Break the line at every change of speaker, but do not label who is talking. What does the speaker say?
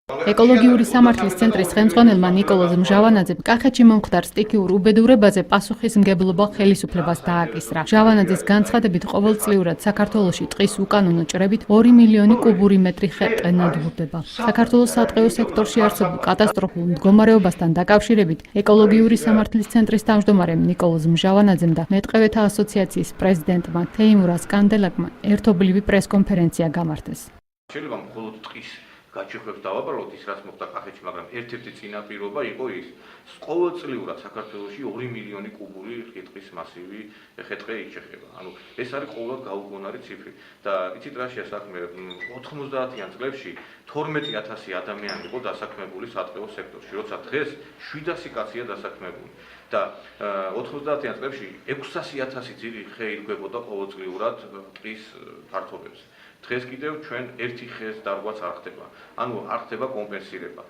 ეკოლოგიური სამართლის ცენტრის ხელმძღვანელმა ნიკოლოზ მჟავანაძემ კახეთში მომხდარ სტიქიურ უბედურებაზე პასუხისმგებლობა ხელისუფლებას დააკისრა. მჟავანაძის განცხადებით, ყოველწლიურად საქართველოში ტყის უკანონო ჭრებით 2 მილიონი კუბური მეტრი ხე ტყე ნადგურდება. საქართველოს სატყეო სექტორში არსებულ კატასტროფულ მდგომარეობასთან დაკავშირებით ეკოლოგიური სამართლის ცენტრის თავმჯდომარემ ნიკოლოზ მჟავანაძემ და მეტყევეთა ასოციაციის პრეზიდენტმა თეიმურაზ კანდელაკმა ერთობლივი პრესკონფერენცია გამართეს.
შეიძლება მხოლოდ ტყის გაჩეხვებს დავაბრალოთ ის რაც მოხდა კახეთში, მაგრამ ერთ-ერთი წინაპირობა იყო ის, ყოველწლიურად საქართველოში 2 მილიონი კუბური ტყის მასივი ხე-ტყე იჩეხება. ანუ ეს არის ყოველდღე გაუგონარი ციფრი და იცით რა შეასაქმე 90-იან წლებში 12000 ადამიანი იყო დასაქმებული სატყეო სექტორში, როცა დღეს 700 კაცია დასაქმებული და 90-იან წლებში 600.000 ძირი ხე იდგებოდა ყოველწლიურად ტყის ფართობებზე. დღეს კიდევ ჩვენ ერთი ხეს დარგვაც არ ხდება. ანუ არ ხდება კომპენსირება.